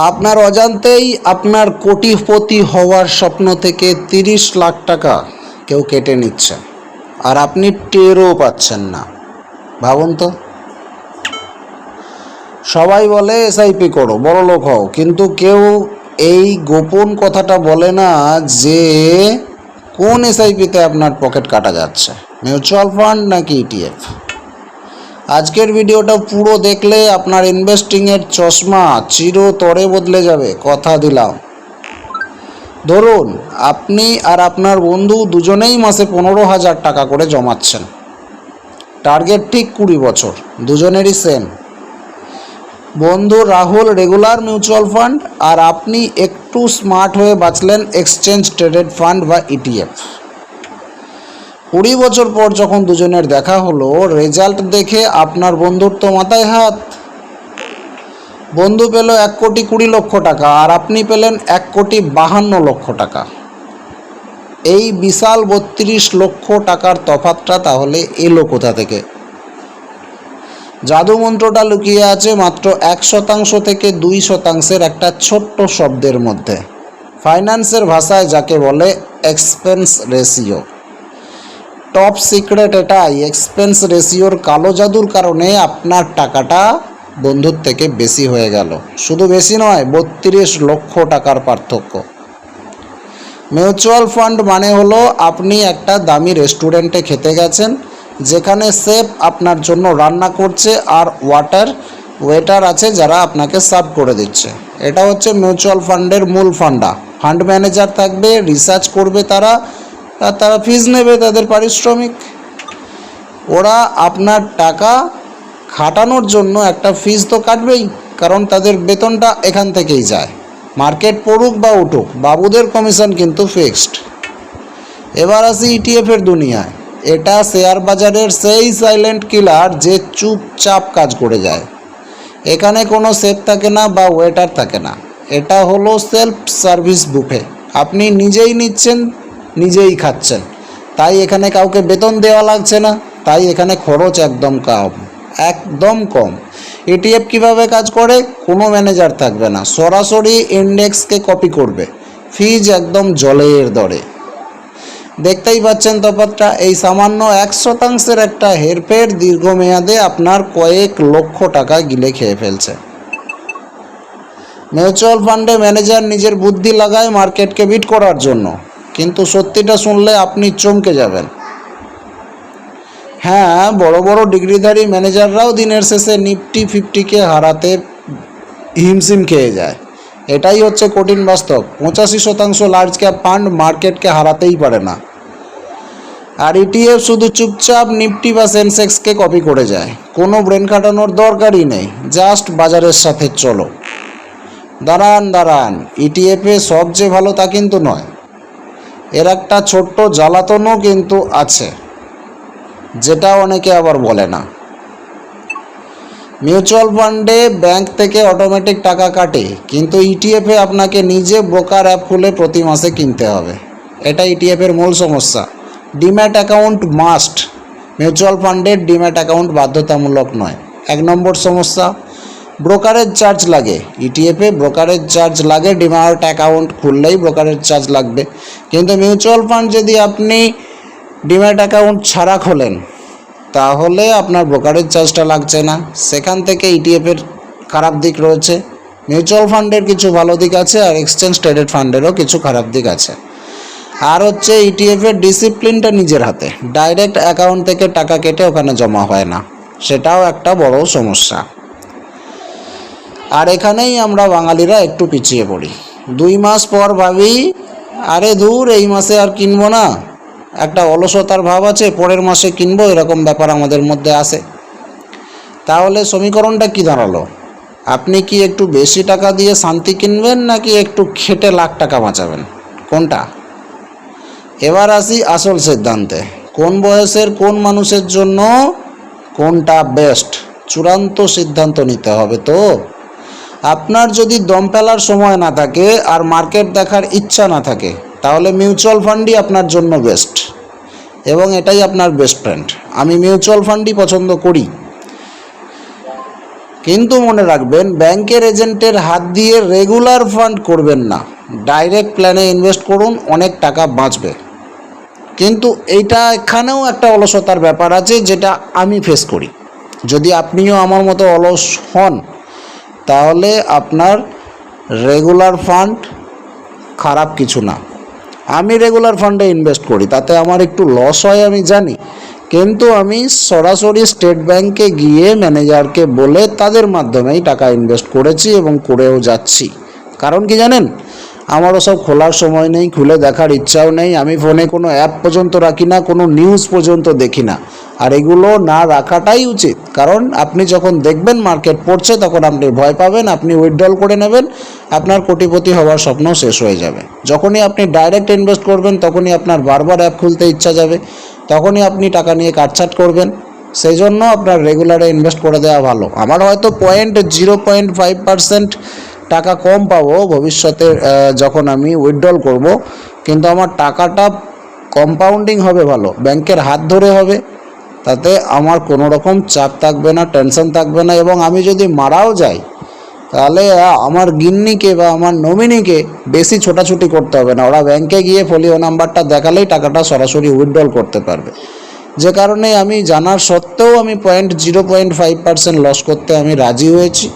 আপনার অজান্তেই আপনার কোটিপতি হওয়ার স্বপ্ন থেকে 30 লাখ টাকা কেউ কেটে নিচ্ছে, আর আপনি টেরও পাচ্ছেন না। ভাবুন তো। সবাই বলে এসআইপি করো, বড়লোক হও, কিন্তু কেউ এই গোপন কথাটা বলে না যে কোন এসআইপিতে আপনার পকেট কাটা যাচ্ছে, মিউচুয়াল ফান্ড নাকি ইটিএফ। আজকের ভিডিওটা পুরো দেখলে আপনার ইনভেস্টিংয়ের চশমা চিরতরে বদলে যাবে, কথা দিলাম। ধরুন আপনি আর আপনার বন্ধু দুজনেই মাসে 15,000 টাকা করে জমাচ্ছেন। টার্গেট ঠিক 20 বছর, দুজনেরই সেম। বন্ধু রাহুল রেগুলার মিউচুয়াল ফান্ড, আর আপনি একটু স্মার্ট হয়ে বাঁচলেন এক্সচেঞ্জ ট্রেডেড ফান্ড বা ইটিএফ। 20 বছর পর যখন দুজনের দেখা হলো, রেজাল্ট দেখে আপনার বন্ধুর তো মাথায় হাত। বন্ধু পেল 1,20,00,000 টাকা, আর আপনি পেলেন 1,52,00,000 টাকা। এই বিশাল 32 লক্ষ টাকার তফাৎটা তাহলে এলো কোথা থেকে? জাদু মন্ত্রটা লুকিয়ে আছে মাত্র 1% থেকে 2% একটা ছোট্ট শব্দের মধ্যে। ফাইন্যান্সের ভাষায় যাকে বলে এক্সপেন্স রেশিও। টপ সিক্রেট এটাই, এক্সপেন্স রেশিওর কালো জাদুর কারণে আপনার টাকাটা বন্ধুর থেকে বেশি হয়ে গেল। শুধু বেশি নয়, 32 লক্ষ টাকার পার্থক্য। মিউচুয়াল ফান্ড মানে হলো আপনি একটা দামি রেস্টুরেন্টে খেতে গেছেন, যেখানে শেফ আপনার জন্য রান্না করছে আর ওয়েটার আছে যারা আপনাকে সার্ভ করে দিচ্ছে। এটা হচ্ছে মিউচুয়াল ফান্ডের মূল ফান্ডা। ফান্ড ম্যানেজার থাকবে, রিসার্চ করবে তারা, আর তারা ফিজ নেবে তাদের পারিশ্রমিক। ওরা আপনার টাকা খাটানোর জন্য একটা ফিজ তো কাটবেই, কারণ তাদের বেতনটা এখান থেকেই যায়। মার্কেট পড়ুক বা উঠুক, বাবুদের কমিশন কিন্তু ফিক্সড। এবার আসি ইটিএফের দুনিয়ায়। এটা শেয়ার বাজারের সেই সাইলেন্ট কিলার যে চুপচাপ কাজ করে যায়। এখানে কোনো শেফ থাকে না বা ওয়েটার থাকে না, এটা হলো সেলফ সার্ভিস বুফে। আপনি নিজেই নিচ্ছেন, নিজেই খাচ্ছেন, তাই এখানে কাউকে বেতন দেওয়া লাগছে না, তাই এখানে খরচ একদম কম, একদম কম। ইটিএফ কিভাবে কাজ করে? কোনো ম্যানেজার থাকবে না, সরাসরি ইন্ডেক্সকে কপি করবে, ফিজ একদম জলের দরে। দেখতেই পাচ্ছেন তফাৎটা। এই সামান্য 1% একটা হেরফের দীর্ঘমেয়াদে আপনার কয়েক লক্ষ টাকা গিলে খেয়ে ফেলছে। মিউচুয়াল ফান্ডে ম্যানেজার নিজের বুদ্ধি লাগায় মার্কেটকে বিট করার জন্য, কিন্তু সত্যিটা শুনলে আপনি চমকে যাবেন। হ্যাঁ, বড় বড় ডিগ্রিধারী ম্যানেজাররাও দিনের শেষে নিফটি 50কে হারাতে হিমশিম খেয়ে যায়। এটাই হচ্ছে কঠিন বাস্তব। 85% লার্জ ক্যাপ ফান্ড মার্কেটকে হারাতেই পারে না, আর ইটিএফ শুধু চুপচাপ নিফটি বা সেন্সেক্সকে কপি করে যায়। কোনো ব্রেন খাটানোর দরকারই নেই, জাস্ট বাজারের সাথে চলো। দাঁড়ান, ইটিএফে সব যে ভালো তা কিন্তু নয়। এর একটা ছোট্ট জ্বালাতনও কিন্তু আছে, যেটা অনেকে আবার বলে না। মিউচুয়াল ফান্ডে ব্যাংক থেকে অটোমেটিক টাকা কাটে, কিন্তু ইটিএফে আপনাকে নিজে ব্রোকার অ্যাপ খুলে প্রতি মাসে কিনতে হবে। এটা ইটিএফের মূল সমস্যা। ডিম্যাট অ্যাকাউন্ট মাস্ট, মিউচুয়াল ফান্ডের ডিম্যাট অ্যাকাউন্ট বাধ্যতামূলক নয়। 1 নম্বর সমস্যা, ব্রোকারেজ চার্জ লাগে। ইটিএফে ব্রোকারেজ চার্জ লাগে, ডিম্যাট অ্যাকাউন্ট খুললেই ব্রোকারেজ চার্জ লাগবে। কিন্তু মিউচুয়াল ফান্ড যদি আপনি ডিম্যাট অ্যাকাউন্ট ছাড়া খোলেন, তাহলে আপনার ব্রোকারেজ চার্জটা লাগছে না। সেখান থেকে ইটিএফের খারাপ দিক রয়েছে। মিউচুয়াল ফান্ডের কিছু ভালো দিক আছে, আর এক্সচেঞ্জ ট্রেডেড ফান্ডেরও কিছু খারাপ দিক আছে। আর হচ্ছে ইটিএফের ডিসিপ্লিনটা নিজের হাতে, ডাইরেক্ট অ্যাকাউন্ট থেকে টাকা কেটে ওখানে জমা হয় না, সেটাও একটা বড় সমস্যা। আর এখানেই আমরা বাঙালিরা একটু পিছিয়ে পড়ি। 2 মাস পর ভাবি, আরে দূর, এই মাসে আর কিনবো না, একটা অলসতার ভাব আছে, পরের মাসে কিনবো, এরকম ব্যাপার আমাদের মধ্যে আসে। তাহলে সমীকরণটা কি দাঁড়ালো? আপনি কি একটু বেশি টাকা দিয়ে শান্তি কিনবেন, নাকি একটু খেটে লাখ টাকা বাঁচাবেন? কোনটা? এবার আসি আসল সিদ্ধান্তে। কোন বয়সের কোন মানুষের জন্য কোনটা বেস্ট, চূড়ান্ত সিদ্ধান্ত নিতে হবে। তো আপনার যদি দম ফেলার সময় না থাকে আর মার্কেট দেখার ইচ্ছা না থাকে, তাহলে মিউচুয়াল ফান্ডই আপনার জন্য বেস্ট, এবং এটাই আপনার বেস্ট ফ্রেন্ড। আমি মিউচুয়াল ফান্ডই পছন্দ করি। কিন্তু মনে রাখবেন, ব্যাংকের এজেন্টের হাত দিয়ে রেগুলার ফান্ড করবেন না, ডাইরেক্ট প্ল্যানে ইনভেস্ট করুন, অনেক টাকা বাঁচবে। কিন্তু এইটা এখানেও একটা অলসতার ব্যাপার আছে, যেটা আমি ফেস করি। যদি আপনিও আমার মতো অলস হন, তাহলে আপনার রেগুলার ফান্ড খারাপ কিছু না। আমি রেগুলার ফান্ডে ইনভেস্ট করি, তাতে আমার একটু লস হয় আমি জানি, কিন্তু আমি সরাসরি স্টেট ব্যাংকে গিয়ে ম্যানেজারকে বলে তাদের মাধ্যমেই টাকা ইনভেস্ট করেছি এবং করেও যাচ্ছি। কারণ কি জানেন, আমারও সব খোলার সময় নেই, খুলে দেখার ইচ্ছাও নেই। আমি ফোনে কোনো অ্যাপ পর্যন্ত রাখি না, কোনো নিউজ পর্যন্ত দেখি না। আর এগুলো না রাখাটাই উচিত, কারণ আপনি যখন দেখবেন মার্কেট পড়ছে, তখন আপনি ভয় পাবেন, আপনি উইথড্রল করে নেবেন, আপনার কোটিপতি হওয়ার স্বপ্ন শেষ হয়ে যাবে। যখনই আপনি ডাইরেক্ট ইনভেস্ট করবেন, তখনই আপনার বারবার অ্যাপ খুলতে ইচ্ছা যাবে, তখনই আপনি টাকা নিয়ে কাটছাট করবেন। সেই জন্য আপনার রেগুলারে ইনভেস্ট করে দেওয়া ভালো। আমার হয়তো 0.5% টাকা কম পাবো ভবিষ্যতে যখন আমি উইথড্রল করব, কিন্তু আমার টাকাটা কম্পাউন্ডিং হবে ভালো, ব্যাংকের হাত ধরে হবে, তাতে আমার কোনো রকম চাপ থাকবে না, টেনশন থাকবে না। এবং আমি যদি মারাও যাই, তাহলে আমার গিন্নিকে বা আমার নমিনিকে বেশি ছোটাছুটি করতে হবে না, ওরা ব্যাংকে গিয়ে ফোলিও নাম্বারটা দেখালেই টাকাটা সরাসরি উইথড্রল করতে পারবে। যে কারণে আমি জানার সত্ত্বেও আমি 0.5% লস করতে আমি রাজি হয়েছি।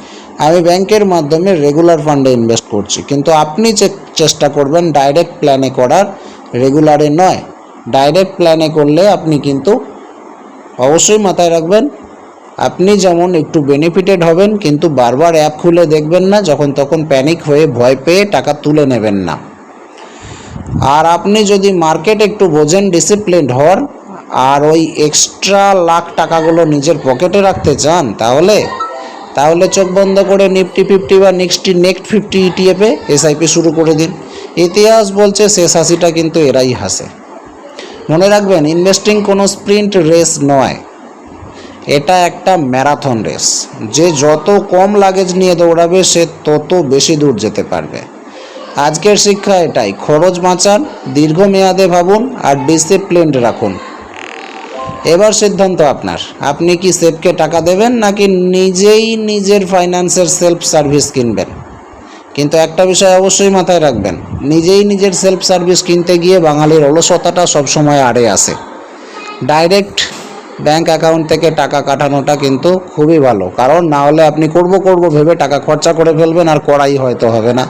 আমি ব্যাংকের মাধ্যমে রেগুলার ফান্ডে ইনভেস্ট করছি, কিন্তু আপনি চেষ্টা করবেন ডাইরেক্ট প্ল্যানে করার, রেগুলারে নয়। ডাইরেক্ট প্ল্যানে করলে আপনি কিন্তু অবশ্যই মাথায় রাখবেন, আপনি যেমন একটু বেনিফিটেড হবেন, কিন্তু বারবার অ্যাপ খুলে দেখবেন না, যখন তখন প্যানিক হয়ে ভয় পেয়ে টাকা তুলে নেবেন না। আর আপনি যদি মার্কেট একটু বোঝেন, ডিসিপ্লিনড হন, আর ওই এক্সট্রা লাখ টাকাগুলো নিজের পকেটে রাখতে চান, তাহলে চোখ বন্ধ করে নিফটি 50 বা নেক্সট 50 ইটিএফে এসআইপি শুরু করে দিন। ইতিহাস বলছে শেষ হাসিটা কিন্তু এরাই হাসে। মনে রাখবেন, ইনভেস্টিং কোনো স্প্রিন্ট রেস নয়, এটা একটা ম্যারাথন রেস। যে যত কম লাগেজ নিয়ে দৌড়াবে, সে তত বেশি দূর যেতে পারবে। আজকের শিক্ষা এটাই, খরচ বাঁচান, দীর্ঘমেয়াদে ভাবুন, আর ডিসিপ্লিনড রাখুন। এবার সিদ্ধান্ত আপনার, আপনি কি সেফকে টাকা দেবেন, নাকি নিজেই নিজের ফাইন্যান্সের সেলফ সার্ভিস কিনবেন। কিন্তু একটা বিষয় অবশ্যই মাথায় রাখবেন, নিজেই নিজের সেলফ সার্ভিস কিনতে গিয়ে বাঙালির অলসতাটা সবসময় আড়ে আসে। ডাইরেক্ট ব্যাংক অ্যাকাউন্ট থেকে টাকা কাটানোটা কিন্তু খুবই ভালো, কারণ না হলে আপনি করব ভেবে টাকা খরচা করে ফেলবেন, আর করাই হয়তো হবে না।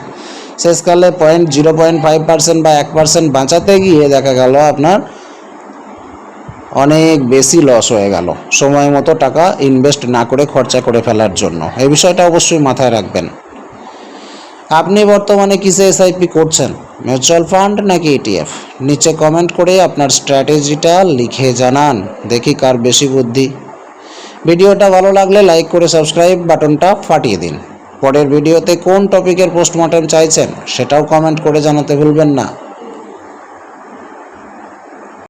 শেষকালে 0.5% বা 1% বাঁচাতে গিয়ে দেখা গেল আপনার অনেক বেশি লস হয়ে গেল, সময় মতো টাকা ইনভেস্ট না করে খরচা করে ফেলার জন্য। এই বিষয়টা অবশ্যই মাথায় রাখবেন। আপনি বর্তমানে কিসে এসআইপি করছেন, মিউচুয়াল ফান্ড নাকি ইটিএফ? নিচে কমেন্ট করে আপনার স্ট্র্যাটেজিটা লিখে জানান, দেখি কার বেশি বুদ্ধি। ভিডিওটা ভালো লাগলে লাইক করে সাবস্ক্রাইব বাটনটা ফাটিয়ে দিন। পরের ভিডিওতে কোন টপিকের পোস্টমর্টম চাইছেন, সেটাও কমেন্ট করে জানাতে ভুলবেন না।